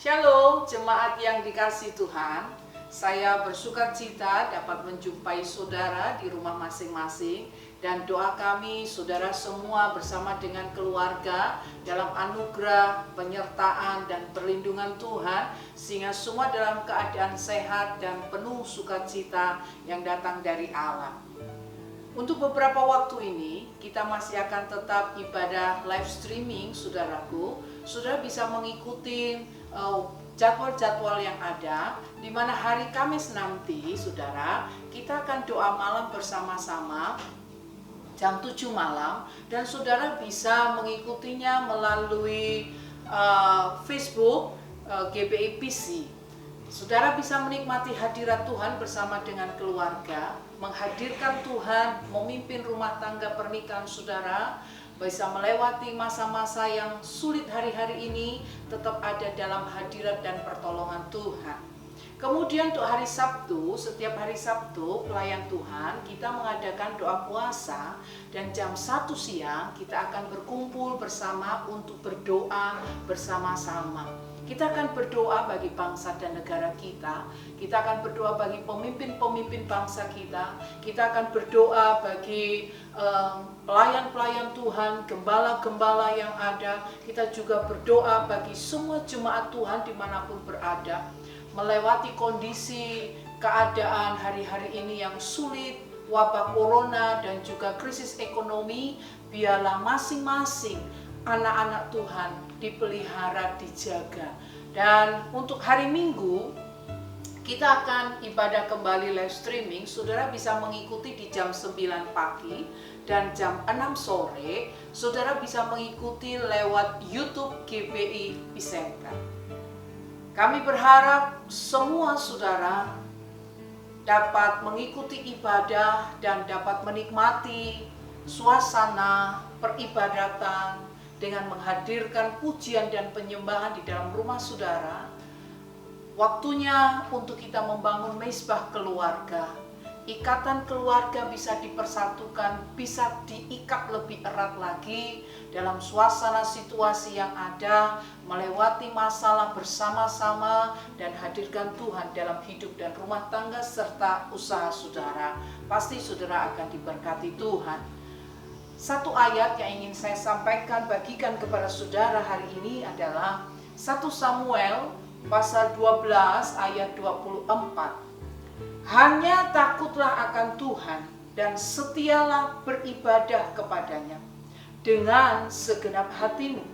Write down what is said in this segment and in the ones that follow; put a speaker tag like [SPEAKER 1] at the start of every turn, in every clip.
[SPEAKER 1] Shalom, jemaat yang dikasihi Tuhan. Saya bersukacita dapat menjumpai saudara di rumah masing-masing. Dan doa kami, saudara semua bersama dengan keluarga dalam anugerah, penyertaan, dan perlindungan Tuhan, sehingga semua dalam keadaan sehat dan penuh sukacita yang datang dari Allah. Untuk beberapa waktu ini, kita masih akan tetap ibadah live streaming, saudaraku. Saudara bisa mengikuti jadwal-jadwal yang ada, di mana hari Kamis nanti, saudara, kita akan doa malam bersama-sama jam 7 malam, dan saudara bisa mengikutinya melalui Facebook GBI PC. Saudara bisa menikmati hadirat Tuhan bersama dengan keluarga, menghadirkan Tuhan, memimpin rumah tangga pernikahan saudara, bisa melewati masa-masa yang sulit hari-hari ini, tetap ada dalam hadirat dan pertolongan Tuhan. Kemudian untuk hari Sabtu, setiap hari Sabtu pelayan Tuhan, kita mengadakan doa puasa, dan jam 1 siang kita akan berkumpul bersama untuk berdoa bersama-sama. Kita akan berdoa bagi bangsa dan negara kita akan berdoa bagi pemimpin-pemimpin bangsa kita akan berdoa bagi pelayan-pelayan Tuhan, gembala-gembala yang ada, kita juga berdoa bagi semua jemaat Tuhan dimanapun berada, melewati kondisi keadaan hari-hari ini yang sulit, wabah corona dan juga krisis ekonomi. Biarlah masing-masing anak-anak Tuhan dipelihara, dijaga. Dan untuk hari Minggu kita akan ibadah kembali live streaming. Saudara bisa mengikuti di jam 9 pagi dan jam 6 sore. Saudara bisa mengikuti lewat YouTube GBI Epicenter. Kami berharap semua saudara dapat mengikuti ibadah dan dapat menikmati suasana peribadatan dengan menghadirkan pujian dan penyembahan di dalam rumah saudara. Waktunya untuk kita membangun mezbah keluarga. Ikatan keluarga bisa dipersatukan, bisa diikat lebih erat lagi dalam suasana situasi yang ada, melewati masalah bersama-sama, dan hadirkan Tuhan dalam hidup dan rumah tangga serta usaha saudara. Pasti saudara akan diberkati Tuhan. Satu ayat yang ingin saya sampaikan, bagikan kepada saudara hari ini adalah 1 Samuel pasal 12 ayat 24. Hanya takutlah akan Tuhan dan setialah beribadah kepadanya dengan segenap hatimu.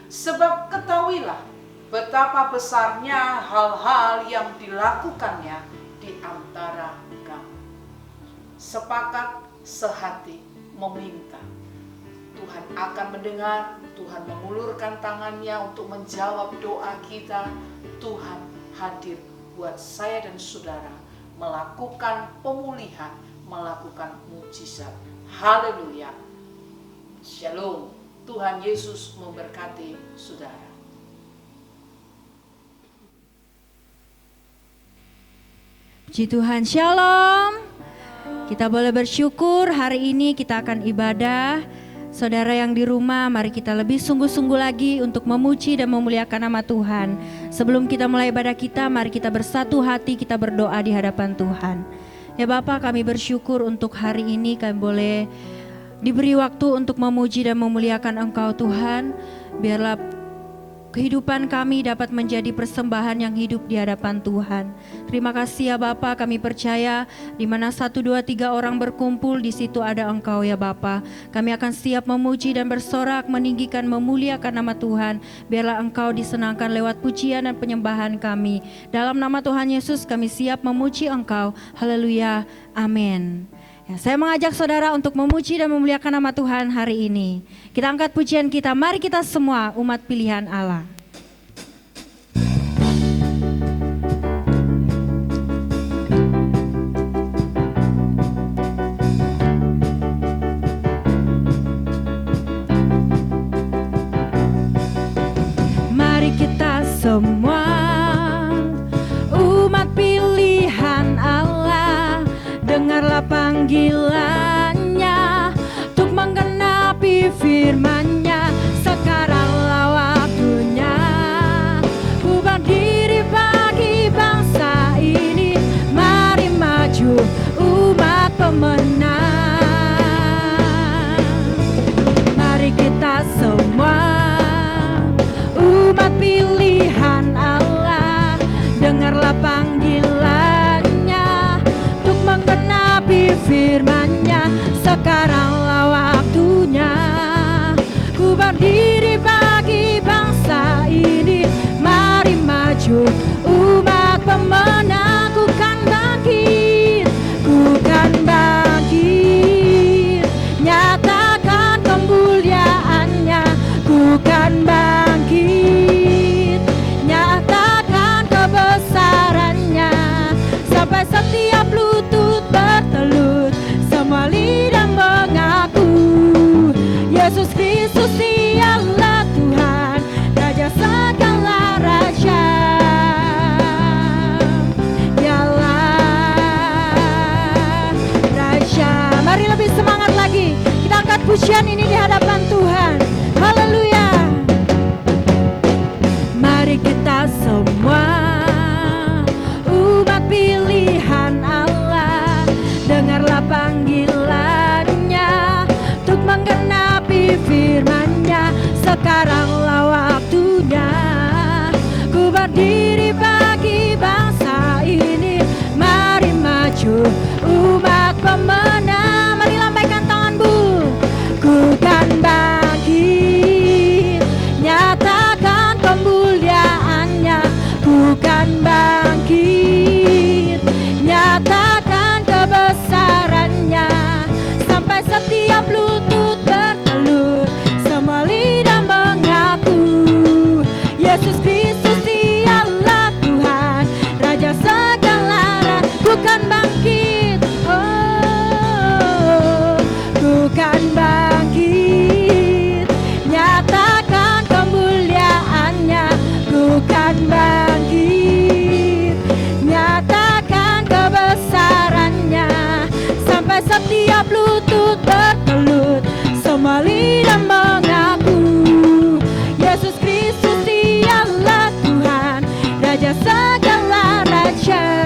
[SPEAKER 1] Sebab ketahuilah betapa besarnya hal-hal yang dilakukannya di antara kamu. Sepakat sehati meminta. Tuhan akan mendengar, Tuhan mengulurkan tangannya untuk menjawab doa kita. Tuhan hadir buat saya dan saudara melakukan pemulihan, melakukan mujizat. Haleluya. Shalom. Tuhan Yesus memberkati saudara.
[SPEAKER 2] Puji Tuhan, shalom. Kita boleh bersyukur hari ini kita akan ibadah. Saudara yang di rumah, mari kita lebih sungguh-sungguh lagi untuk memuji dan memuliakan nama Tuhan. Sebelum kita mulai ibadah kita, mari kita bersatu hati, kita berdoa di hadapan Tuhan. Ya Bapa, kami bersyukur untuk hari ini kami boleh diberi waktu untuk memuji dan memuliakan Engkau Tuhan. Biarlah kehidupan kami dapat menjadi persembahan yang hidup di hadapan Tuhan. Terima kasih ya Bapa, kami percaya di mana 1, 2, 3 orang berkumpul, di situ ada Engkau ya Bapa. Kami akan siap memuji dan bersorak, meninggikan, memuliakan nama Tuhan. Biarlah Engkau disenangkan lewat pujian dan penyembahan kami. Dalam nama Tuhan Yesus kami siap memuji Engkau. Haleluya, amin. Ya, saya mengajak saudara untuk memuji dan memuliakan nama Tuhan hari ini. Kita angkat pujian kita, mari kita semua umat pilihan Allah. Mari kita semua umat pilihan Allah, dengarlah panggilannya untuk menggenapi firman-Nya. Sekaranglah waktunya Yesus Kristus dialah Tuhan, Raja segala raja. Mari lebih semangat lagi. Kita angkat pujian ini di hadapan Tuhan. Haleluya. Mari kita semua umat pilihan Allah, dengarlah panggilannya untuk menggenapi firman-Nya. Sekaranglah waktunya ku berdiri bagi bangsa ini. Mari maju umat pemenang. Mari lambaikan tangan-Bu. Ku kan bangkit, nyatakan kemuliaan-Nya. Ku kan bangkit, nyatakan kebesaran-Nya. Sampai setiap lutut bertelut, semua lidah mengaku Yesus Kristus dialah Tuhan, Raja segala raja. Ku kan bangkit, ku kan bangkit, nyatakan kemuliaan-Nya. Ku kan bangkit, nyatakan kebesaran-Nya. Sampai setiap lutut bertelut, semua lidah mengaku Yesus Kristus dialah Tuhan, Raja segala raja.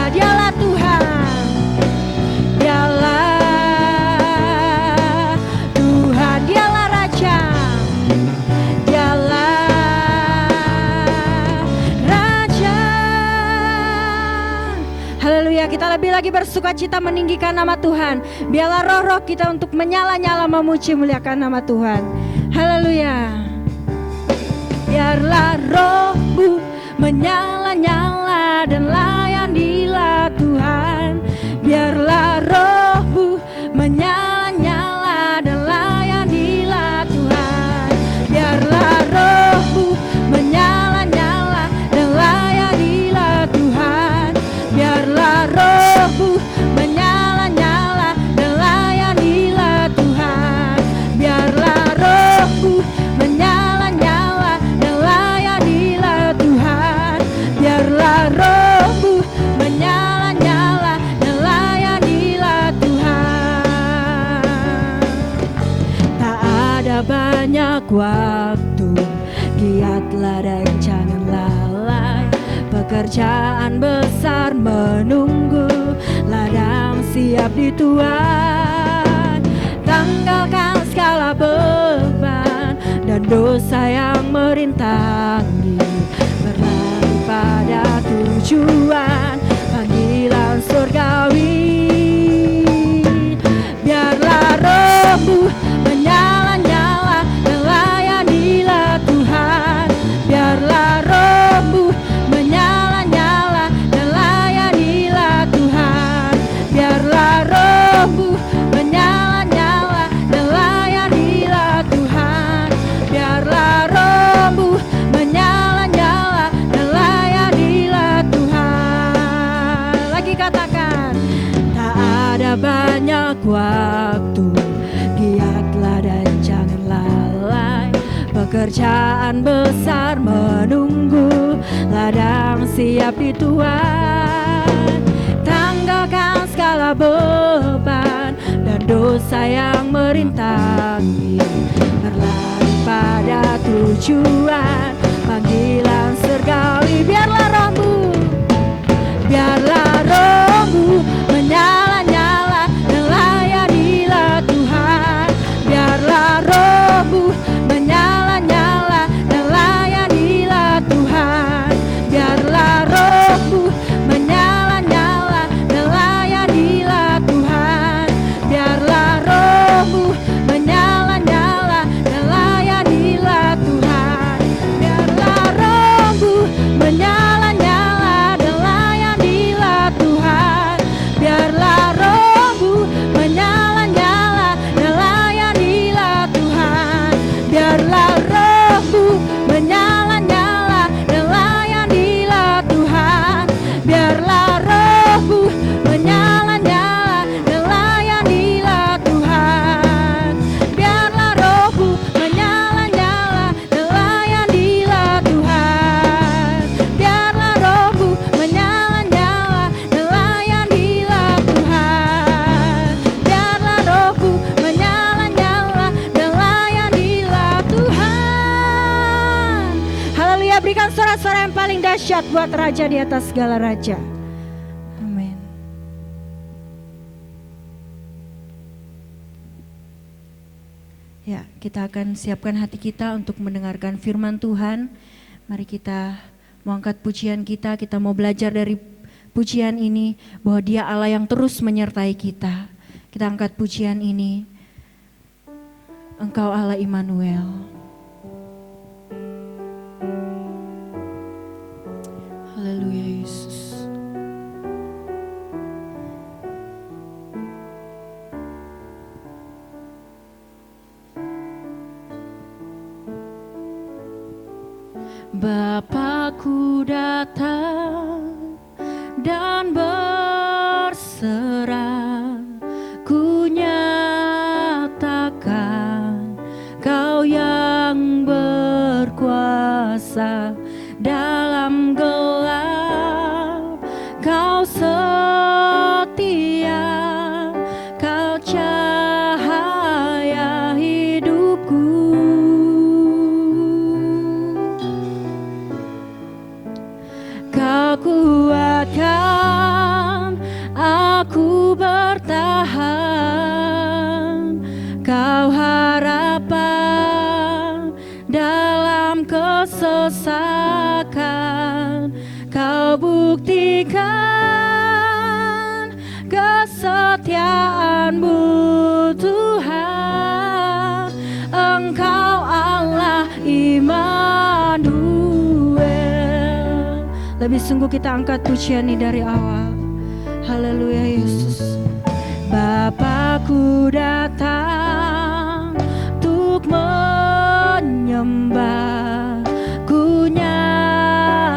[SPEAKER 2] Dialah Tuhan, dialah Tuhan, dialah Raja, dialah Raja. Haleluya, kita lebih lagi bersukacita meninggikan nama Tuhan. Biarlah roh-roh kita untuk menyala-nyala memuji muliakan nama Tuhan. Haleluya. Biarlah rohmu menyala-nyala dan layanilah Tuhan. Biarlah rohmu menyala-nyala dan layanilah Tuhan. Biarlah rohmu menyala-nyala dan layanilah Tuhan. Biarlah rohmu menyala-nyala dan layanilah Tuhan. Biarlah rohmu menyala-nyala dan layanilah Tuhan. Biarlah rohmu menyala-nyala dan layanilah Tuhan. Tak ada banyak waktu, giatlah dan jangan lalai. Pekerjaan besar menunggu, ladang siap dituai. Tanggalkan segala beban dan dosa yang merintangi, berlari pada tujuan panggilan surgawi. Biarlah rohmu menyala-nyala dan layanilah Tuhan. Biarlah rohmu menyala-nyala dan layanilah Tuhan. Biarlah rohmu menyala-nyala dan layanilah Tuhan. Biarlah rohmu menyala-nyala dan layanilah Tuhan. Lagi katakan, tak ada banyak waktu, giatlah dan jangan lalai. Pekerjaan besar menunggu, ladang siap dituai. Tanggalkan segala beban dan dosa yang merintangi, berlari pada tujuan panggilan surgawi. Biarlah rohmu, biarlah rohmu menyala-nyala dan layanilah Tuhan. Biarlah rohmu menyala-nyala dan layanilah Tuhan. Biarlah rohmu menyala-nyala dan layanilah Tuhan. Biarlah rohmu menyala-nyala dan layanilah Tuhan. Biarlah rohmu menyala dahsyat buat Raja di atas segala raja. Amin. Ya, kita akan siapkan hati kita untuk mendengarkan firman Tuhan. Mari kita mau angkat pujian kita mau belajar dari pujian ini bahwa Dia Allah yang terus menyertai kita. Kita angkat pujian ini. Engkau Allah Immanuel. Haleluya Yesus. Bapakku datang dan berserah, ku nyatakan Kau yang berkuasa dalam gelap. Kau setia, Kau cahaya hidupku. Kau kuatkan aku bertahan, Kau harapan dalam kesesakan. Kau buktikan kesetiaan-Mu Tuhan. Engkau Allah Immanuel. Lebih sungguh kita angkat pujian ini dari awal. Haleluya Yesus. Bapakku datang untuk menyembah, ku nyatakan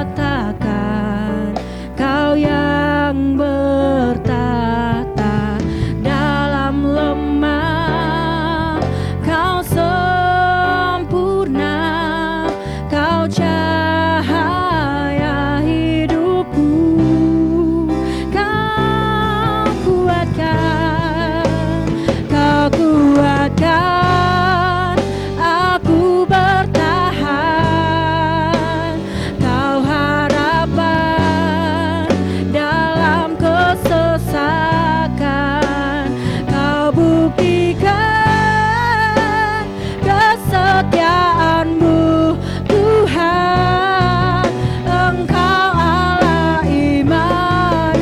[SPEAKER 2] Kau yang bertata dalam lemah. Kau sempurna, Kau cahaya hidupku. Kau kuatkan aku bertahan, Kau harapan dalam kesesakan. Kau buktikan kesetiaan-Mu Tuhan. Engkau Allah Immanuel.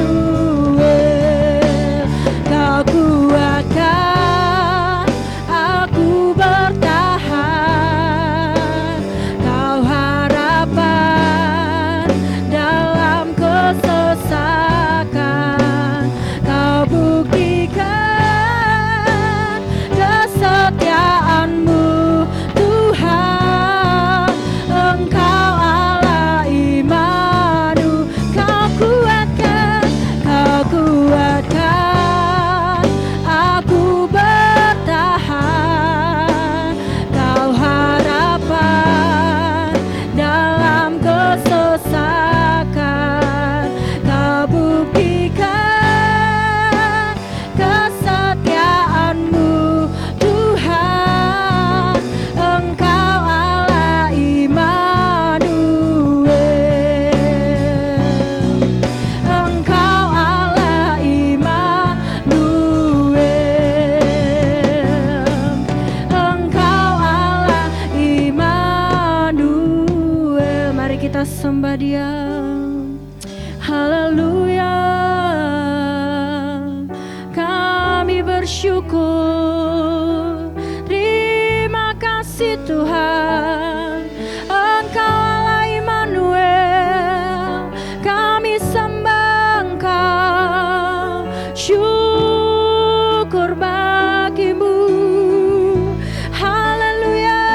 [SPEAKER 2] Kau kuatkan aku bertahan, Kau harapan dalam kesesakan. Kau buktikan kesetiaan-Mu Tuhan. Engkau Allah Immanuel. Kau kuatkan aku bertahan, Kau harapan dalam kesesakan. Kau buktikan kesetiaan-Mu Tuhan. Engkau Allah Immanuel. Engkau Allah Immanuel. Engkau Allah Immanuel. Mari kita sembah Dia. Haleluya. Kami bersyukur. Terima kasih Tuhan. Engkau Allah Immanuel. Kami sembah Engkau. Syukur bagi-Mu. Haleluya.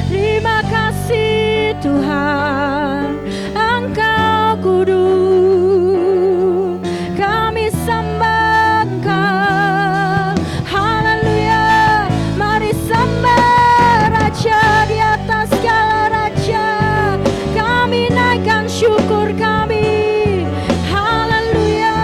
[SPEAKER 2] Terima kasih Tuhan. Engkau kudus. Kami sembah Engkau. Haleluya. Mari sembah Raja di atas segala raja. Kami naikkan syukur kami. Haleluya.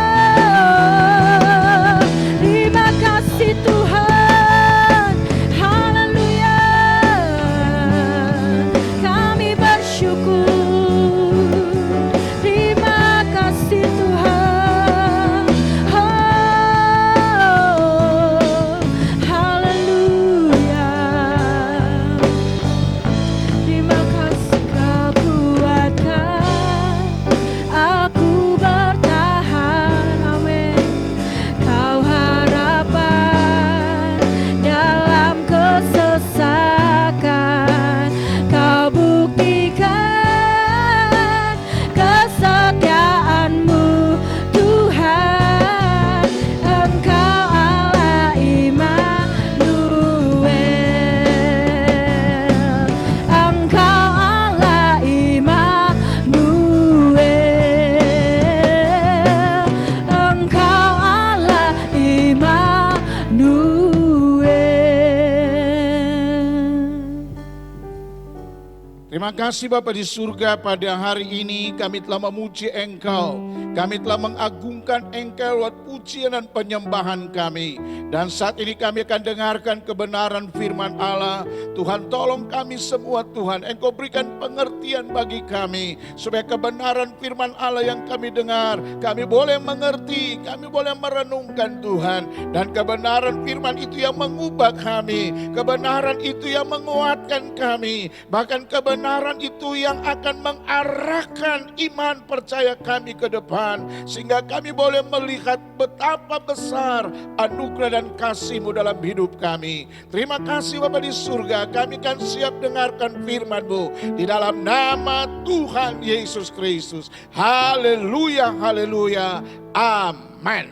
[SPEAKER 3] Terima kasih Bapa di surga, pada hari ini kami telah memuji Engkau. Kami telah mengagungkan Engkau lewat pujian dan penyembahan kami. Dan saat ini kami akan dengarkan kebenaran firman Allah. Tuhan, tolong kami semua Tuhan. Engkau berikan pengertian bagi kami, supaya kebenaran firman Allah yang kami dengar, kami boleh mengerti, kami boleh merenungkan Tuhan. Dan kebenaran firman itu yang mengubah kami, kebenaran itu yang menguatkan kami, bahkan kebenaran itu yang akan mengarahkan iman percaya kami ke depan, sehingga kami boleh melihat betapa besar anugerah dan kasih-Mu dalam hidup kami. Terima kasih Bapa di surga, kami akan siap dengarkan firman-Mu di dalam nama Tuhan Yesus Kristus. Haleluya, haleluya, amin.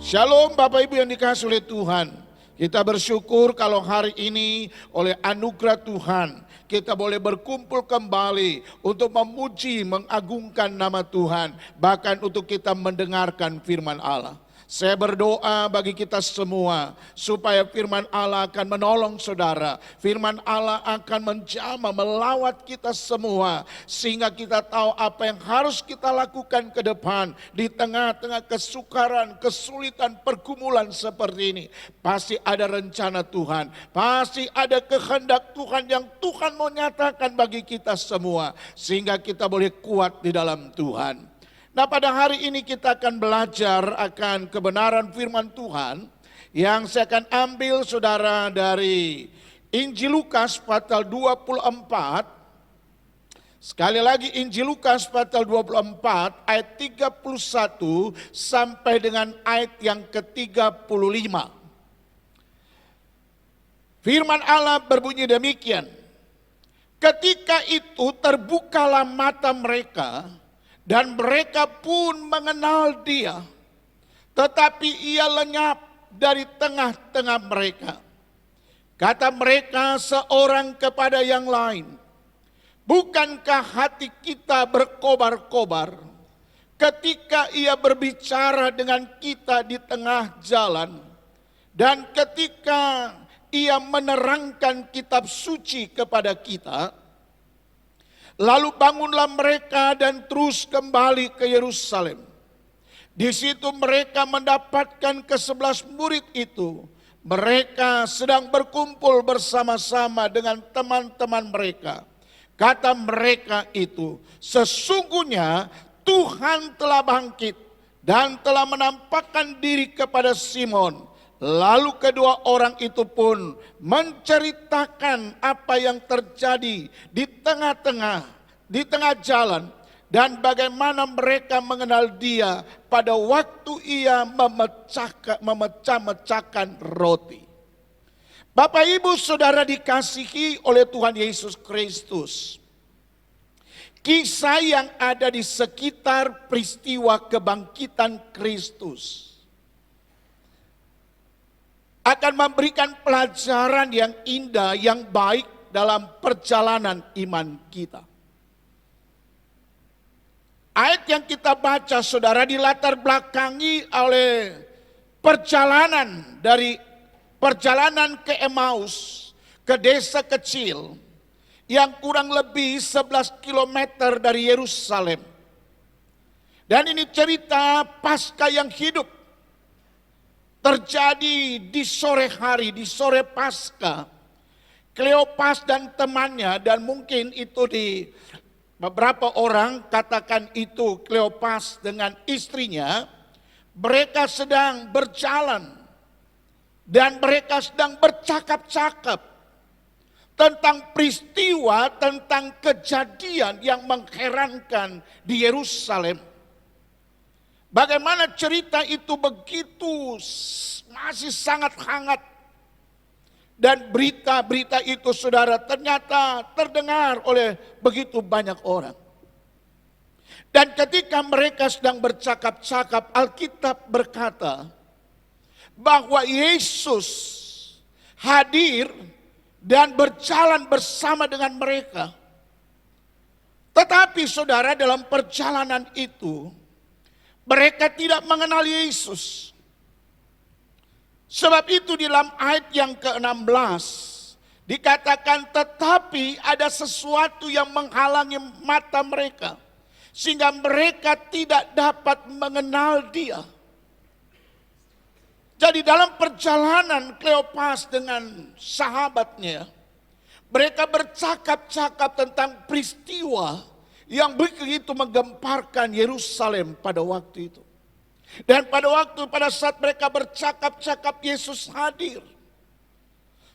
[SPEAKER 3] Shalom Bapak Ibu yang dikasihi oleh Tuhan. Kita bersyukur kalau hari ini oleh anugerah Tuhan kita boleh berkumpul kembali untuk memuji, mengagungkan nama Tuhan, bahkan untuk kita mendengarkan firman Allah. Saya berdoa bagi kita semua supaya firman Allah akan menolong saudara. Firman Allah akan menjamah, melawat kita semua, sehingga kita tahu apa yang harus kita lakukan ke depan di tengah-tengah kesukaran, kesulitan, pergumulan seperti ini. Pasti ada rencana Tuhan, pasti ada kehendak Tuhan yang Tuhan mau nyatakan bagi kita semua, sehingga kita boleh kuat di dalam Tuhan. Nah, pada hari ini kita akan belajar akan kebenaran firman Tuhan yang saya akan ambil saudara dari Injil Lukas pasal 24. Sekali lagi Injil Lukas pasal 24 ayat 31 sampai dengan ayat yang ke-35. Firman Allah berbunyi demikian. Ketika itu terbukalah mata mereka, dan mereka pun mengenal Dia, tetapi Ia lenyap dari tengah-tengah mereka. Kata mereka seorang kepada yang lain, bukankah hati kita berkobar-kobar ketika Ia berbicara dengan kita di tengah jalan, dan ketika Ia menerangkan kitab suci kepada kita? Lalu bangunlah mereka dan terus kembali ke Yerusalem. Di situ mereka mendapatkan ke-11 murid itu. Mereka sedang berkumpul bersama-sama dengan teman-teman mereka. Kata mereka itu, sesungguhnya Tuhan telah bangkit dan telah menampakkan diri kepada Simon. Lalu kedua orang itu pun menceritakan apa yang terjadi di tengah jalan, dan bagaimana mereka mengenal Dia pada waktu Ia memecah-mecahkan roti. Bapak Ibu Saudara dikasihi oleh Tuhan Yesus Kristus, kisah yang ada di sekitar peristiwa kebangkitan Kristus akan memberikan pelajaran yang indah, yang baik dalam perjalanan iman kita. Ayat yang kita baca saudara dilatar belakangi oleh perjalanan ke Emmaus, ke desa kecil yang kurang lebih 11 km dari Yerusalem. Dan ini cerita Paskah yang hidup. Terjadi di sore hari, di sore Paskah. Kleopas dan temannya, dan mungkin itu di beberapa orang katakan itu Kleopas dengan istrinya, mereka sedang berjalan dan mereka sedang bercakap-cakap tentang peristiwa, tentang kejadian yang mengherankan di Yerusalem. Bagaimana cerita itu begitu masih sangat hangat. Dan berita-berita itu saudara ternyata terdengar oleh begitu banyak orang. Dan ketika mereka sedang bercakap-cakap, Alkitab berkata bahwa Yesus hadir dan berjalan bersama dengan mereka. Tetapi saudara, dalam perjalanan itu mereka tidak mengenal Yesus. Sebab itu di dalam ayat yang ke-16 Dikatakan tetapi ada sesuatu yang menghalangi mata mereka, sehingga mereka tidak dapat mengenal dia. Jadi dalam perjalanan Kleopas dengan sahabatnya, mereka bercakap-cakap tentang peristiwa yang begitu menggemparkan Yerusalem pada waktu itu. Dan pada saat mereka bercakap-cakap, Yesus hadir.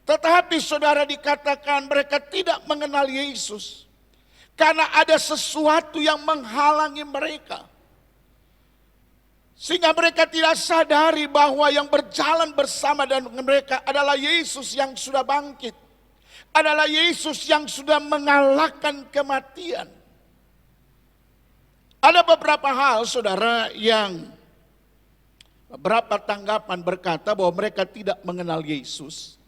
[SPEAKER 3] Tetapi saudara, dikatakan mereka tidak mengenal Yesus, karena ada sesuatu yang menghalangi mereka. Sehingga mereka tidak sadari bahwa yang berjalan bersama dengan mereka adalah Yesus yang sudah bangkit. Adalah Yesus yang sudah mengalahkan kematian. Ada beberapa hal saudara yang beberapa tanggapan berkata bahwa mereka tidak mengenal Yesus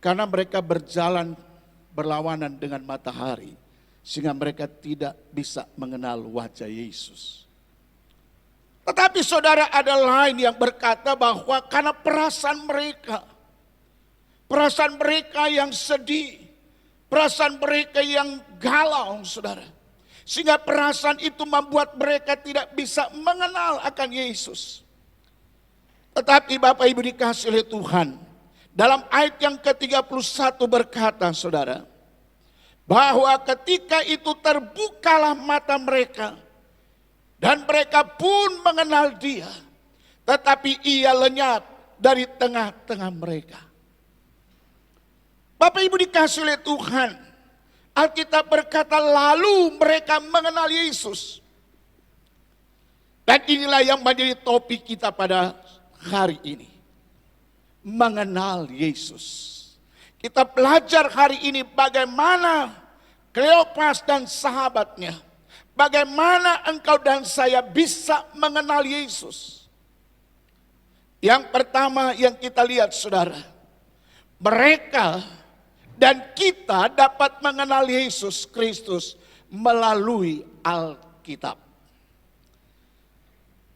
[SPEAKER 3] karena mereka berjalan berlawanan dengan matahari, sehingga mereka tidak bisa mengenal wajah Yesus. Tetapi saudara, ada lain yang berkata bahwa karena perasaan mereka yang sedih, perasaan mereka yang galau saudara, sehingga perasaan itu membuat mereka tidak bisa mengenal akan Yesus. Tetapi Bapak Ibu dikasihi oleh Tuhan, dalam ayat yang ke-31 berkata saudara, bahwa ketika itu terbukalah mata mereka, dan mereka pun mengenal dia, tetapi ia lenyap dari tengah-tengah mereka. Bapak Ibu dikasihi oleh Tuhan, Alkitab berkata lalu mereka mengenal Yesus. Dan inilah yang menjadi topik kita pada hari ini. Mengenal Yesus. Kita belajar hari ini bagaimana Kleopas dan sahabatnya, bagaimana engkau dan saya bisa mengenal Yesus. Yang pertama yang kita lihat saudara, mereka dan kita dapat mengenal Yesus Kristus melalui Alkitab.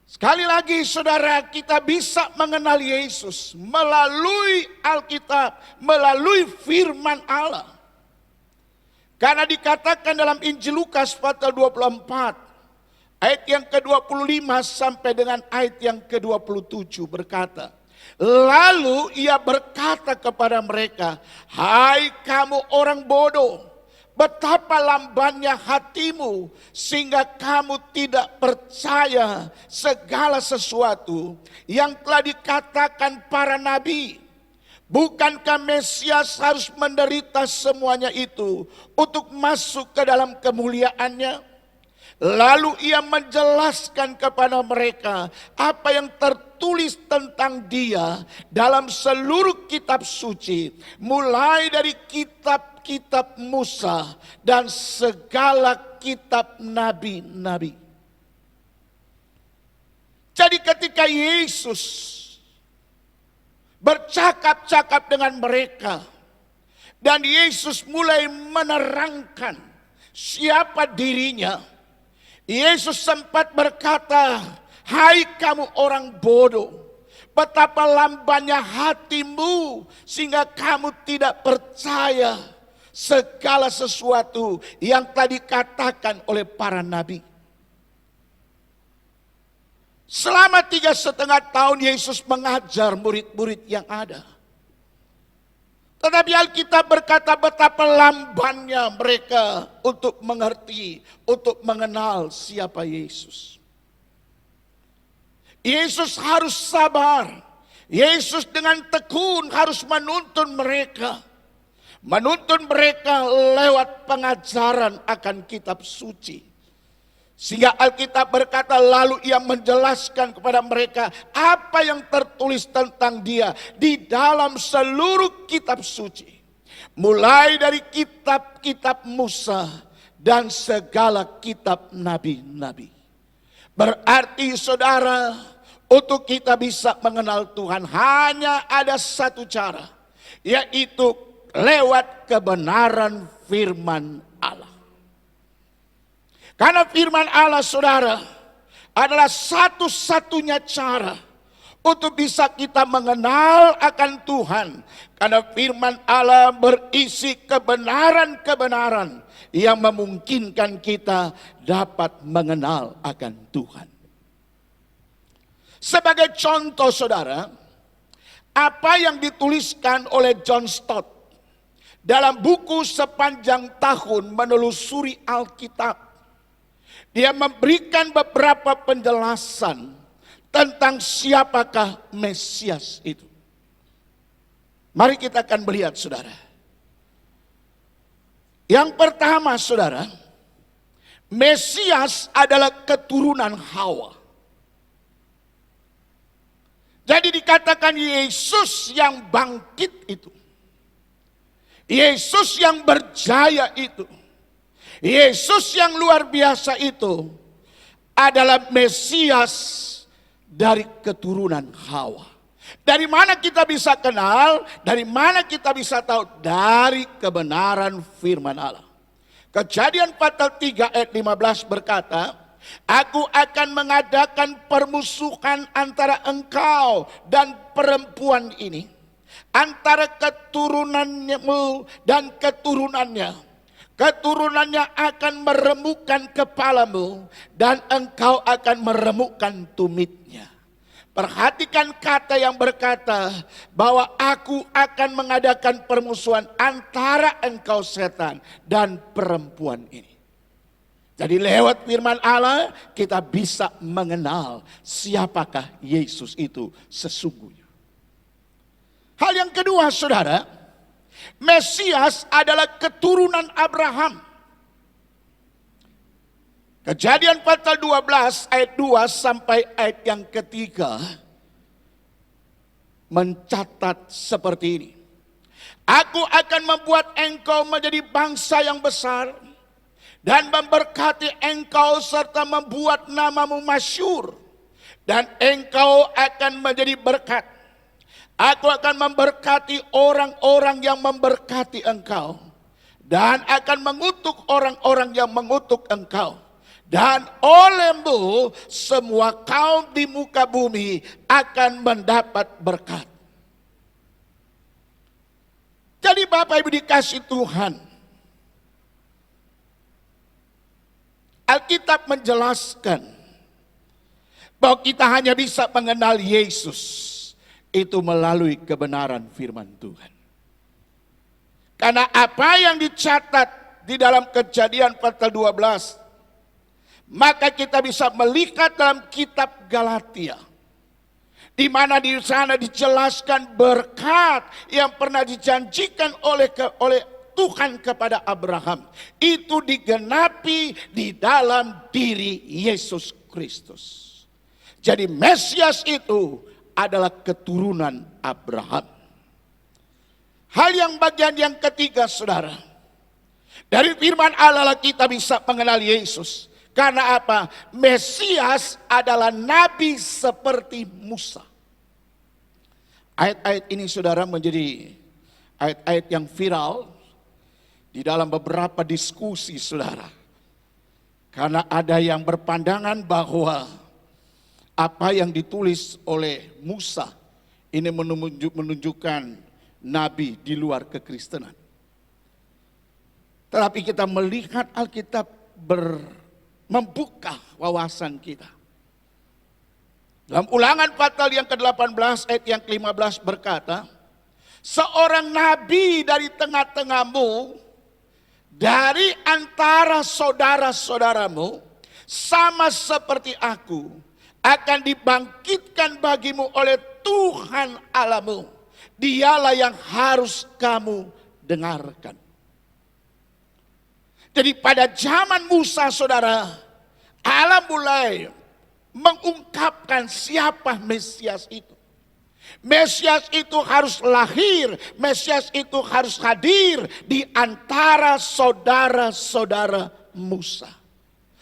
[SPEAKER 3] Sekali lagi saudara, kita bisa mengenal Yesus melalui Alkitab, melalui firman Allah. Karena dikatakan dalam Injil Lukas pasal 24, ayat yang ke-25 sampai dengan ayat yang ke-27 berkata, lalu ia berkata kepada mereka, hai kamu orang bodoh, betapa lambannya hatimu sehingga kamu tidak percaya segala sesuatu yang telah dikatakan para nabi. Bukankah Mesias harus menderita semuanya itu untuk masuk ke dalam kemuliaannya? Lalu ia menjelaskan kepada mereka apa yang tertulis tentang dia dalam seluruh kitab suci, mulai dari kitab Musa dan segala kitab nabi-nabi. Jadi ketika Yesus bercakap-cakap dengan mereka, dan Yesus mulai menerangkan siapa dirinya, Yesus sempat berkata, hai kamu orang bodoh, betapa lambannya hatimu sehingga kamu tidak percaya segala sesuatu yang tadi dikatakan oleh para nabi. Selama 3,5 tahun Yesus mengajar murid-murid yang ada. Tetapi Alkitab berkata betapa lambannya mereka untuk mengerti, untuk mengenal siapa Yesus. Yesus harus sabar. Yesus dengan tekun harus menuntun mereka. Menuntun mereka lewat pengajaran akan kitab suci. Sehingga Alkitab berkata lalu ia menjelaskan kepada mereka apa yang tertulis tentang dia di dalam seluruh kitab suci. Mulai dari kitab-kitab Musa dan segala kitab nabi-nabi. Berarti saudara, untuk kita bisa mengenal Tuhan hanya ada satu cara, yaitu lewat kebenaran firman Allah. Karena firman Allah saudara adalah satu-satunya cara untuk bisa kita mengenal akan Tuhan. Karena firman Allah berisi kebenaran-kebenaran yang memungkinkan kita dapat mengenal akan Tuhan. Sebagai contoh saudara, apa yang dituliskan oleh John Stott dalam buku Sepanjang Tahun Menelusuri Alkitab. Dia memberikan beberapa penjelasan tentang siapakah Mesias itu. Mari kita akan melihat saudara. Yang pertama saudara, Mesias adalah keturunan Hawa. Jadi dikatakan Yesus yang bangkit itu, Yesus yang berjaya itu, Yesus yang luar biasa itu adalah Mesias dari keturunan Hawa. Dari mana kita bisa kenal? Dari mana kita bisa tahu? Dari kebenaran firman Allah. Kejadian pasal 3 ayat 15 berkata, Aku akan mengadakan permusuhan antara engkau dan perempuan ini, antara keturunanmu dan keturunannya. Keturunannya akan meremukkan kepalamu dan engkau akan meremukkan tumitnya. Perhatikan kata yang berkata bahwa aku akan mengadakan permusuhan antara engkau setan dan perempuan ini. Jadi lewat firman Allah kita bisa mengenal siapakah Yesus itu sesungguhnya. Hal yang kedua saudara, Mesias adalah keturunan Abraham. Kejadian pasal 12 ayat 2 sampai ayat yang ketiga mencatat seperti ini. Aku akan membuat engkau menjadi bangsa yang besar dan memberkati engkau serta membuat namamu masyhur, dan engkau akan menjadi berkat. Aku akan memberkati orang-orang yang memberkati engkau, dan akan mengutuk orang-orang yang mengutuk engkau. Dan olehmu semua kaum di muka bumi akan mendapat berkat. Jadi Bapak Ibu dikasih Tuhan, Alkitab menjelaskan bahwa kita hanya bisa mengenal Yesus itu melalui kebenaran firman Tuhan. Karena apa yang dicatat di dalam Kejadian pasal 12, maka kita bisa melihat dalam kitab Galatia, di mana di sana dijelaskan berkat yang pernah dijanjikan oleh Tuhan kepada Abraham itu digenapi di dalam diri Yesus Kristus. Jadi Mesias itu adalah keturunan Abraham. Hal yang bagian yang ketiga saudara, dari firman Allah kita bisa mengenal Yesus. Karena apa? Mesias adalah nabi seperti Musa. Ayat-ayat ini saudara menjadi ayat-ayat yang viral di dalam beberapa diskusi saudara. Karena ada yang berpandangan bahwa apa yang ditulis oleh Musa ini menunjukkan nabi di luar kekristenan. Tetapi kita melihat Alkitab membuka wawasan kita. Dalam Ulangan pasal yang ke-18 ayat yang ke-15 berkata, seorang nabi dari tengah-tengahmu, dari antara saudara-saudaramu, sama seperti aku, akan dibangkitkan bagimu oleh Tuhan Allahmu. Dialah yang harus kamu dengarkan. Jadi pada zaman Musa saudara, Allah mulai mengungkapkan siapa Mesias itu. Mesias itu harus lahir, Mesias itu harus hadir di antara saudara-saudara Musa.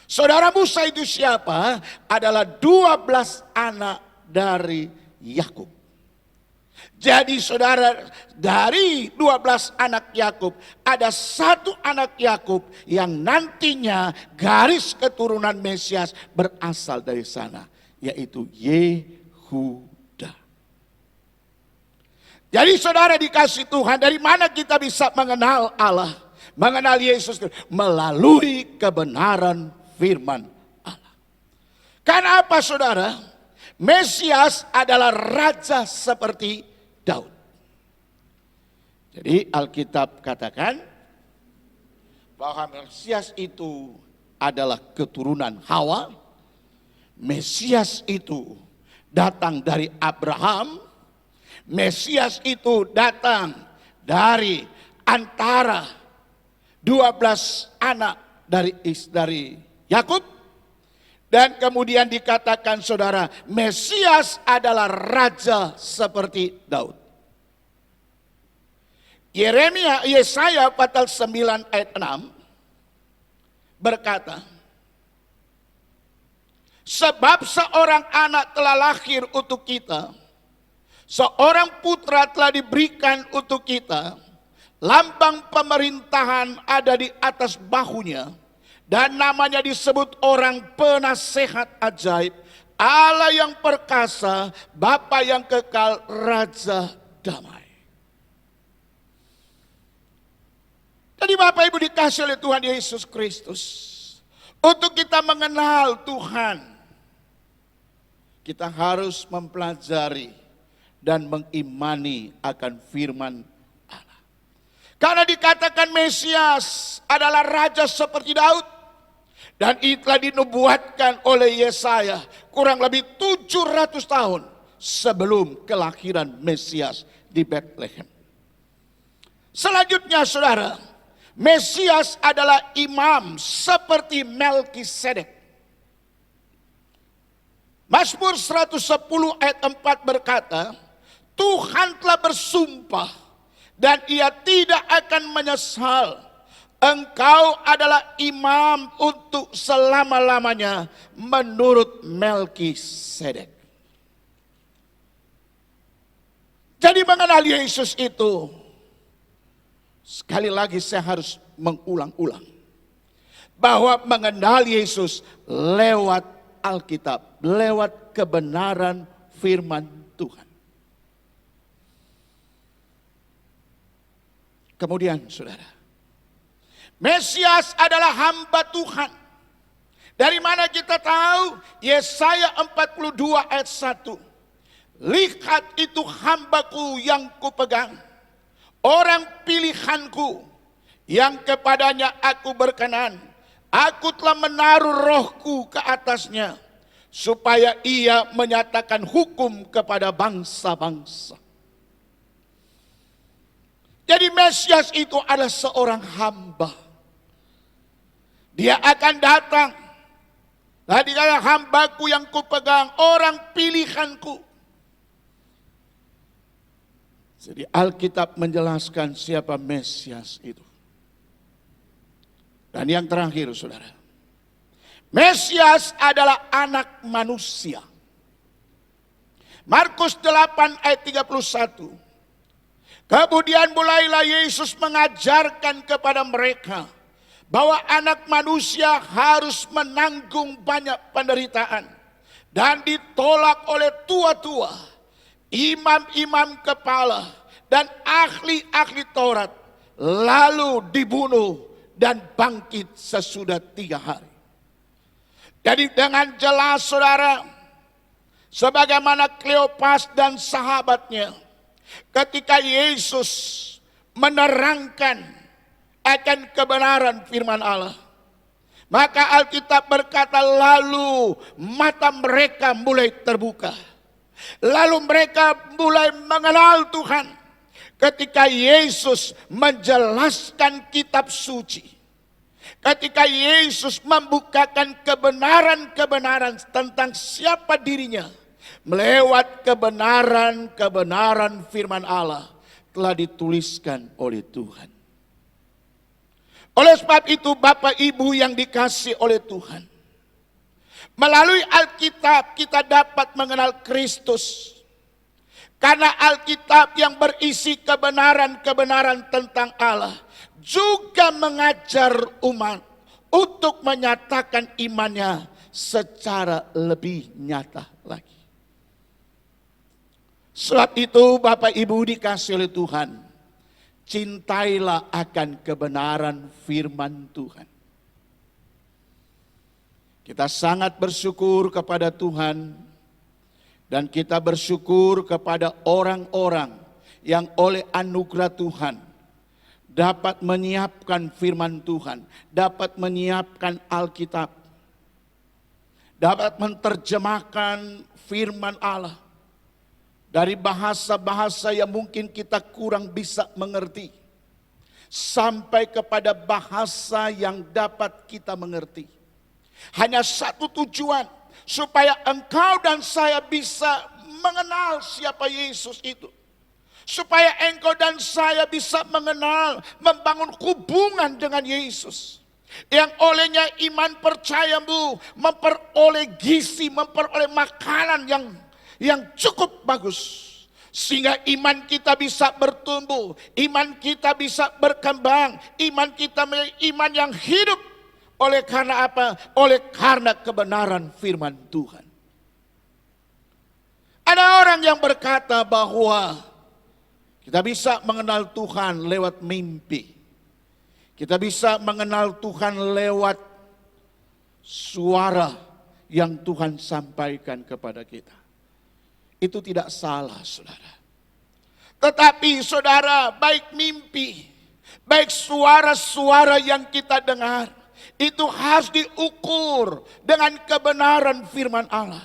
[SPEAKER 3] Saudara Musa itu siapa? Adalah 12 anak dari Yakub. Jadi saudara, dari 12 anak Yakub ada satu anak Yakub yang nantinya garis keturunan Mesias berasal dari sana, yaitu Yehuda. Jadi saudara dikasih Tuhan, dari mana kita bisa mengenal Allah? Mengenal Yesus melalui kebenaran firman Allah. Karena apa saudara? Mesias adalah raja seperti Daud. Jadi Alkitab katakan bahwa Mesias itu adalah keturunan Hawa. Mesias itu datang dari Abraham. Mesias itu datang dari antara 12 anak dari Yakub. Dan kemudian dikatakan saudara, Mesias adalah raja seperti Daud. Yesaya pasal 9 ayat 6 berkata, sebab seorang anak telah lahir untuk kita, seorang putra telah diberikan untuk kita, lambang pemerintahan ada di atas bahunya, dan namanya disebut orang penasehat ajaib, Allah yang perkasa, Bapa yang kekal, Raja damai. Jadi Bapak Ibu dikasih oleh Tuhan Yesus Kristus, untuk kita mengenal Tuhan, kita harus mempelajari dan mengimani akan firman Allah. Karena dikatakan Mesias adalah raja seperti Daud. Dan itu telah dinubuatkan oleh Yesaya kurang lebih 700 tahun sebelum kelahiran Mesias di Bethlehem. Selanjutnya saudara, Mesias adalah imam seperti Melkisedek. Mazmur 110 ayat 4 berkata, Tuhan telah bersumpah dan ia tidak akan menyesal. Engkau adalah imam untuk selama-lamanya menurut Melkisedek. Jadi mengenal Yesus itu, sekali lagi saya harus mengulang-ulang, bahwa mengenal Yesus lewat Alkitab, lewat kebenaran firman Tuhan. Kemudian saudara, Mesias adalah hamba Tuhan. Dari mana kita tahu? Yesaya 42 ayat 1. Lihat itu hambaku yang kupegang, orang pilihanku yang kepadanya aku berkenan. Aku telah menaruh rohku ke atasnya, supaya ia menyatakan hukum kepada bangsa-bangsa. Jadi Mesias itu adalah seorang hamba. Dia akan datang. Tadi kata hambaku yang kupegang, orang pilihanku. Jadi Alkitab menjelaskan siapa Mesias itu. Dan yang terakhir saudara, Mesias adalah anak manusia. Markus 8 ayat 31. Kemudian mulailah Yesus mengajarkan kepada mereka bahwa anak manusia harus menanggung banyak penderitaan dan ditolak oleh tua-tua, imam-imam kepala dan ahli-ahli Taurat, lalu dibunuh dan bangkit sesudah 3 hari. Jadi dengan jelas saudara, sebagaimana Kleopas dan sahabatnya, ketika Yesus menerangkan akan kebenaran firman Allah, maka Alkitab berkata lalu mata mereka mulai terbuka. Lalu mereka mulai mengenal Tuhan ketika Yesus menjelaskan kitab suci. Ketika Yesus membukakan kebenaran-kebenaran tentang siapa dirinya, melewat kebenaran-kebenaran firman Allah telah dituliskan oleh Tuhan. Oleh sebab itu Bapak Ibu yang dikasih oleh Tuhan, melalui Alkitab kita dapat mengenal Kristus. Karena Alkitab yang berisi kebenaran-kebenaran tentang Allah juga mengajar umat untuk menyatakan imannya secara lebih nyata lagi. Sebab itu Bapak Ibu dikasih oleh Tuhan, cintailah akan kebenaran firman Tuhan. Kita sangat bersyukur kepada Tuhan dan kita bersyukur kepada orang-orang yang oleh anugerah Tuhan dapat menyiapkan firman Tuhan, dapat menyiapkan Alkitab, dapat menerjemahkan firman Allah dari bahasa-bahasa yang mungkin kita kurang bisa mengerti, sampai kepada bahasa yang dapat kita mengerti. Hanya satu tujuan, supaya engkau dan saya bisa mengenal siapa Yesus itu. Supaya engkau dan saya bisa mengenal, membangun hubungan dengan Yesus. Yang olehnya iman percayamu memperoleh gizi, memperoleh makanan yang cukup bagus. Sehingga iman kita bisa bertumbuh, iman kita bisa berkembang, iman kita menjadi iman yang hidup. Oleh karena apa? Oleh karena kebenaran firman Tuhan. Ada orang yang berkata bahwa kita bisa mengenal Tuhan lewat mimpi. Kita bisa mengenal Tuhan lewat suara yang Tuhan sampaikan kepada kita. Itu tidak salah, saudara. Tetapi saudara, baik mimpi, baik suara-suara yang kita dengar, itu harus diukur dengan kebenaran firman Allah.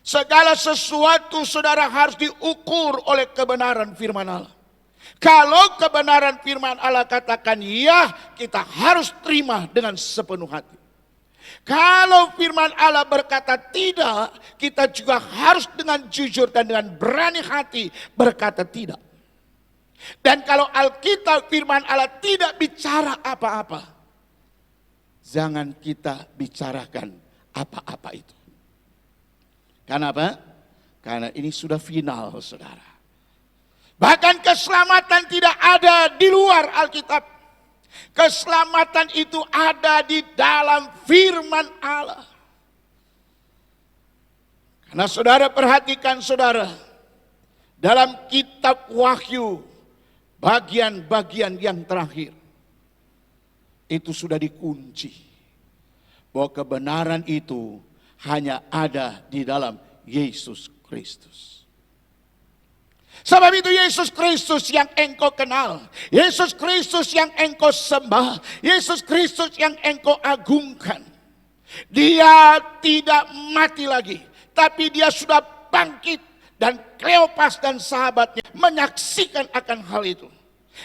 [SPEAKER 3] Segala sesuatu saudara harus diukur oleh kebenaran firman Allah. Kalau kebenaran firman Allah katakan ya, kita harus terima dengan sepenuh hati. Kalau firman Allah berkata tidak, kita juga harus dengan jujur dan dengan berani hati berkata tidak. Dan kalau Alkitab firman Allah tidak bicara apa-apa, jangan kita bicarakan apa-apa itu. Karena apa? Karena ini sudah final, saudara. Bahkan keselamatan tidak ada di luar Alkitab. Keselamatan itu ada di dalam firman Allah. Karena saudara perhatikan saudara, dalam kitab Wahyu, bagian-bagian yang terakhir, itu sudah dikunci bahwa kebenaran itu hanya ada di dalam Yesus Kristus. Sebab itu Yesus Kristus yang engkau kenal, Yesus Kristus yang engkau sembah, Yesus Kristus yang engkau agungkan. Dia tidak mati lagi, tapi dia sudah bangkit, dan Kleopas dan sahabatnya menyaksikan akan hal itu.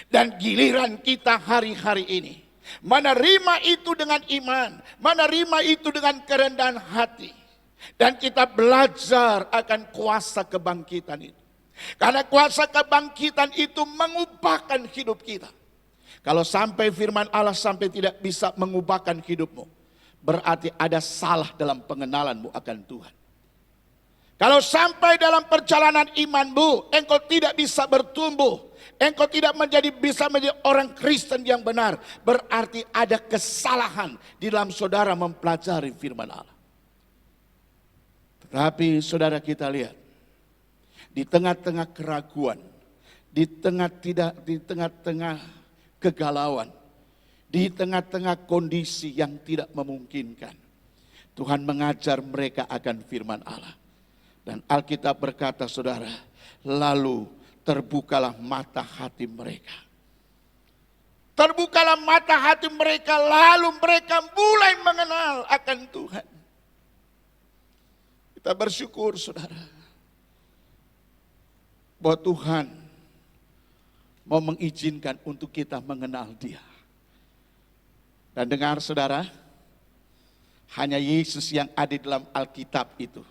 [SPEAKER 3] Dan giliran kita hari-hari ini menerima itu dengan iman, menerima itu dengan kerendahan hati. Dan kita belajar akan kuasa kebangkitan itu. Karena kuasa kebangkitan itu mengubahkan hidup kita. Kalau sampai firman Allah sampai tidak bisa mengubahkan hidupmu, berarti ada salah dalam pengenalanmu akan Tuhan. Kalau sampai dalam perjalanan imanmu, engkau tidak bisa bertumbuh, engkau tidak bisa menjadi orang Kristen yang benar, berarti ada kesalahan di dalam saudara mempelajari firman Allah. Tetapi saudara kita lihat, di tengah-tengah keraguan, di tengah-tengah kegalauan, di tengah-tengah kondisi yang tidak memungkinkan, Tuhan mengajar mereka akan firman Allah. Dan Alkitab berkata saudara, lalu terbukalah mata hati mereka. Terbukalah mata hati mereka, lalu mereka mulai mengenal akan Tuhan. Kita bersyukur saudara, bahwa Tuhan mau mengizinkan untuk kita mengenal Dia. Dan dengar saudara, hanya Yesus yang ada dalam Alkitab itu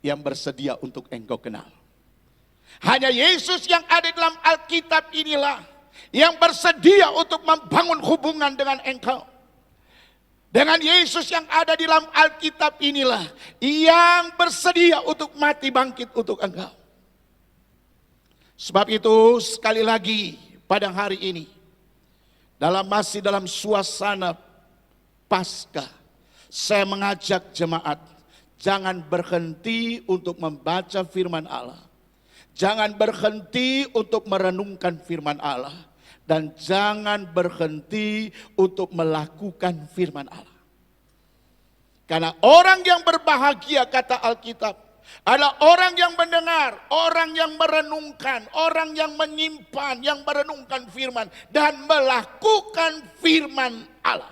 [SPEAKER 3] yang bersedia untuk engkau kenal. Hanya Yesus yang ada dalam Alkitab inilah yang bersedia untuk membangun hubungan dengan engkau. Dengan Yesus yang ada di dalam Alkitab inilah yang bersedia untuk mati bangkit untuk engkau. Sebab itu sekali lagi pada hari ini, masih dalam suasana Paskah, saya mengajak jemaat jangan berhenti untuk membaca firman Allah. Jangan berhenti untuk merenungkan firman Allah. Dan jangan berhenti untuk melakukan firman Allah. Karena orang yang berbahagia, kata Alkitab, adalah orang yang mendengar, orang yang merenungkan, orang yang menyimpan, yang merenungkan firman dan melakukan firman Allah.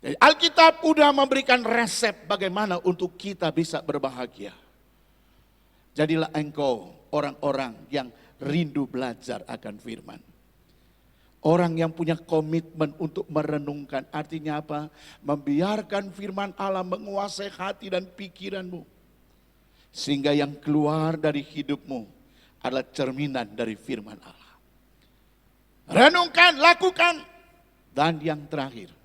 [SPEAKER 3] Jadi Alkitab sudah memberikan resep bagaimana untuk kita bisa berbahagia. Jadilah engkau orang-orang yang rindu belajar akan firman. Orang yang punya komitmen untuk merenungkan, artinya apa? Membiarkan firman Allah menguasai hati dan pikiranmu. Sehingga yang keluar dari hidupmu adalah cerminan dari firman Allah. Renungkan, lakukan. Dan yang terakhir,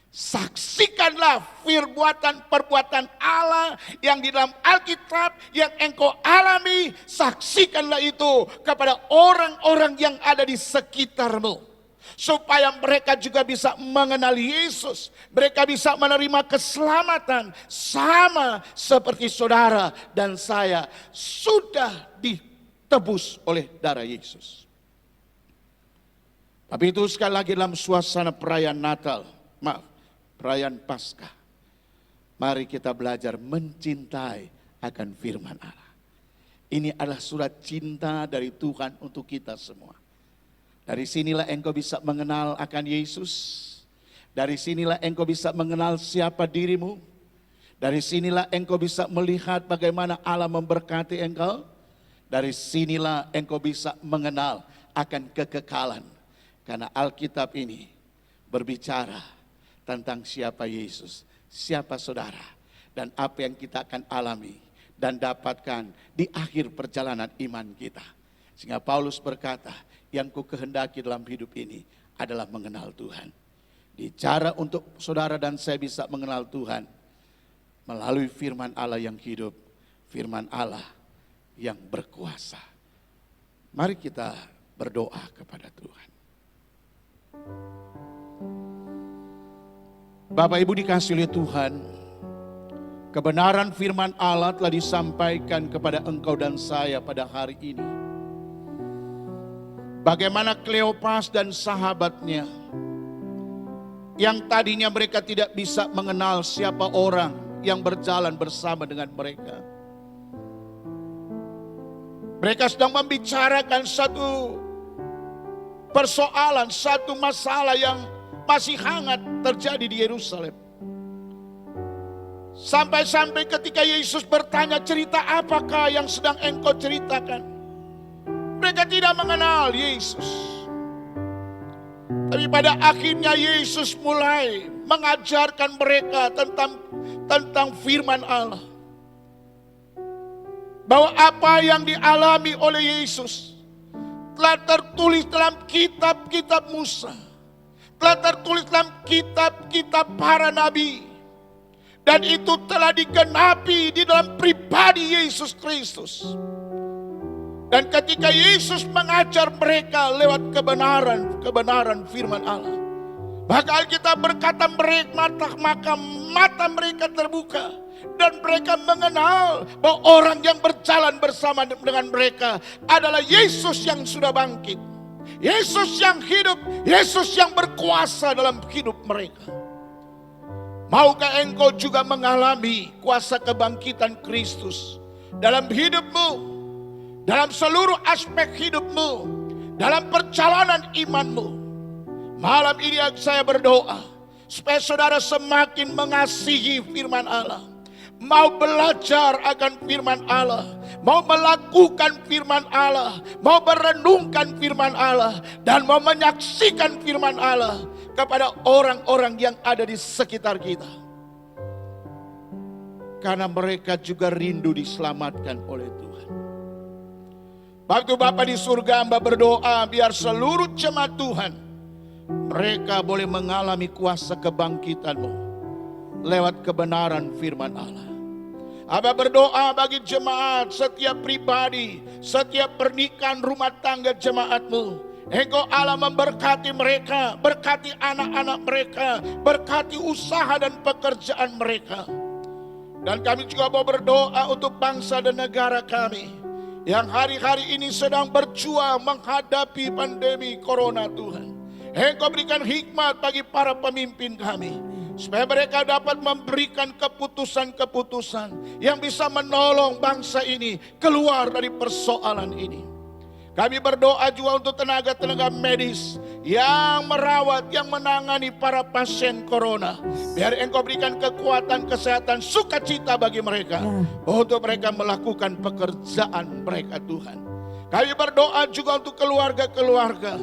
[SPEAKER 3] saksikanlah perbuatan Allah yang di dalam Alkitab yang engkau alami. Saksikanlah itu kepada orang-orang yang ada di sekitarmu. Supaya mereka juga bisa mengenal Yesus. Mereka bisa menerima keselamatan. Sama seperti saudara dan saya sudah ditebus oleh darah Yesus. Tapi itu sekali lagi dalam suasana perayaan Natal. Perayaan Paskah. Mari kita belajar mencintai akan firman Allah. Ini adalah surat cinta dari Tuhan untuk kita semua. Dari sinilah engkau bisa mengenal akan Yesus. Dari sinilah engkau bisa mengenal siapa dirimu. Dari sinilah engkau bisa melihat bagaimana Allah memberkati engkau. Dari sinilah engkau bisa mengenal akan kekekalan. Karena Alkitab ini berbicara tentang siapa Yesus, siapa saudara, dan apa yang kita akan alami dan dapatkan di akhir perjalanan iman kita. Sehingga Paulus berkata, yang ku kehendaki dalam hidup ini adalah mengenal Tuhan. Di cara untuk saudara dan saya bisa mengenal Tuhan melalui firman Allah yang hidup, firman Allah yang berkuasa. Mari kita berdoa kepada Tuhan. Bapak Ibu dikasihi oleh Tuhan, kebenaran firman Allah telah disampaikan kepada engkau dan saya pada hari ini. Bagaimana Kleopas dan sahabatnya yang tadinya mereka tidak bisa mengenal siapa orang yang berjalan bersama dengan mereka. Mereka sedang membicarakan satu persoalan, satu masalah yang masih hangat terjadi di Yerusalem. Sampai-sampai ketika Yesus bertanya, cerita apakah yang sedang engkau ceritakan? Mereka tidak mengenal Yesus. Tapi pada akhirnya Yesus mulai mengajarkan mereka tentang firman Allah. Bahwa apa yang dialami oleh Yesus telah tertulis dalam kitab-kitab Musa. Telah tertulis dalam kitab-kitab para nabi. Dan itu telah digenapi di dalam pribadi Yesus Kristus. Dan ketika Yesus mengajar mereka lewat kebenaran firman Allah, maka Alkitab berkata maka mata mereka terbuka dan mereka mengenal bahwa orang yang berjalan bersama dengan mereka adalah Yesus yang sudah bangkit, Yesus yang hidup, Yesus yang berkuasa dalam hidup mereka. Maukah engkau juga mengalami kuasa kebangkitan Kristus dalam hidupmu? Dalam seluruh aspek hidupmu, dalam perjalanan imanmu. Malam ini saya berdoa supaya saudara semakin mengasihi firman Allah, mau belajar akan firman Allah, mau melakukan firman Allah, mau merenungkan firman Allah, dan mau menyaksikan firman Allah kepada orang-orang yang ada di sekitar kita. Karena mereka juga rindu diselamatkan oleh Tuhan. Waktu Bapa di surga, hamba berdoa biar seluruh jemaat Tuhan, mereka boleh mengalami kuasa kebangkitan-Mu lewat kebenaran firman Allah. Hamba berdoa bagi jemaat, setiap pribadi, setiap pernikahan rumah tangga jemaat-Mu. Engkau Allah memberkati mereka, berkati anak-anak mereka, berkati usaha dan pekerjaan mereka. Dan kami juga mau berdoa untuk bangsa dan negara kami yang hari-hari ini sedang berjuang menghadapi pandemi corona Tuhan. Engkau berikan hikmat bagi para pemimpin kami, supaya mereka dapat memberikan keputusan-keputusan yang bisa menolong bangsa ini keluar dari persoalan ini. Kami berdoa juga untuk tenaga-tenaga medis yang merawat, yang menangani para pasien corona. Biar Engkau berikan kekuatan, kesehatan, sukacita bagi mereka, untuk mereka melakukan pekerjaan mereka Tuhan. Kami berdoa juga untuk keluarga-keluarga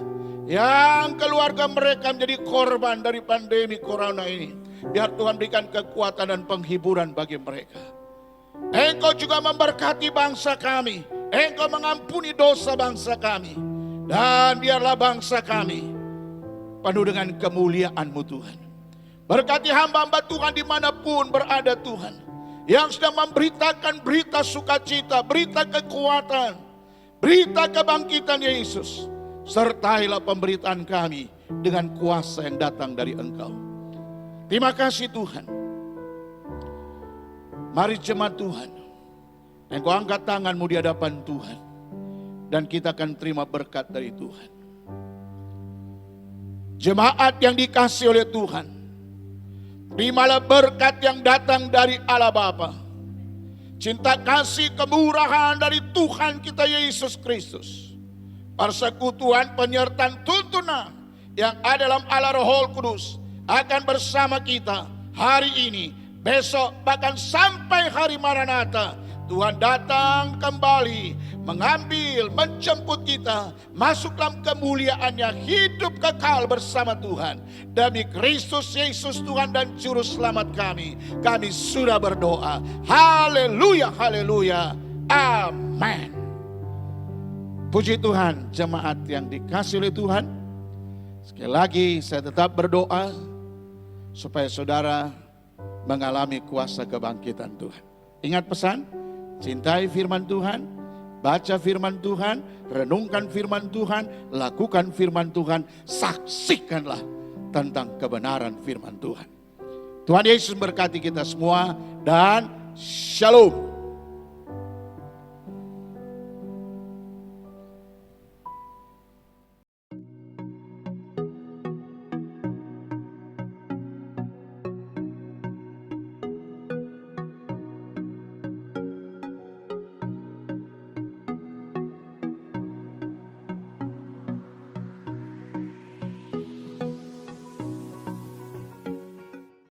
[SPEAKER 3] yang keluarga mereka menjadi korban dari pandemi corona ini. Biar Tuhan berikan kekuatan dan penghiburan bagi mereka. Engkau juga memberkati bangsa kami. Engkau mengampuni dosa bangsa kami. Dan biarlah bangsa kami penuh dengan kemuliaan-Mu Tuhan. Berkati hamba-hamba Tuhan dimanapun berada Tuhan, yang sedang memberitakan berita sukacita, berita kekuatan, berita kebangkitan Yesus. Sertailah pemberitaan kami dengan kuasa yang datang dari Engkau. Terima kasih Tuhan. Mari jemaat Tuhan, Engkau angkat tanganmu di hadapan Tuhan, dan kita akan terima berkat dari Tuhan. Jemaat yang dikasihi oleh Tuhan, terimalah berkat yang datang dari Allah Bapa, cinta kasih kemurahan dari Tuhan kita Yesus Kristus, persekutuan penyertaan tuntunan yang ada dalam Allah Roh Kudus akan bersama kita hari ini, besok, bahkan sampai hari Maranatha. Tuhan datang kembali mengambil, menjemput kita masuk dalam kemuliaan-Nya, hidup kekal bersama Tuhan. Demi Kristus Yesus Tuhan dan Juru Selamat kami sudah berdoa. Haleluya, haleluya, amin. Puji Tuhan, jemaat yang dikasihi oleh Tuhan. Sekali lagi saya tetap berdoa supaya saudara mengalami kuasa kebangkitan Tuhan. Ingat pesan, cintai firman Tuhan, baca firman Tuhan, renungkan firman Tuhan, lakukan firman Tuhan, saksikanlah tentang kebenaran firman Tuhan. Tuhan Yesus berkati kita semua dan shalom.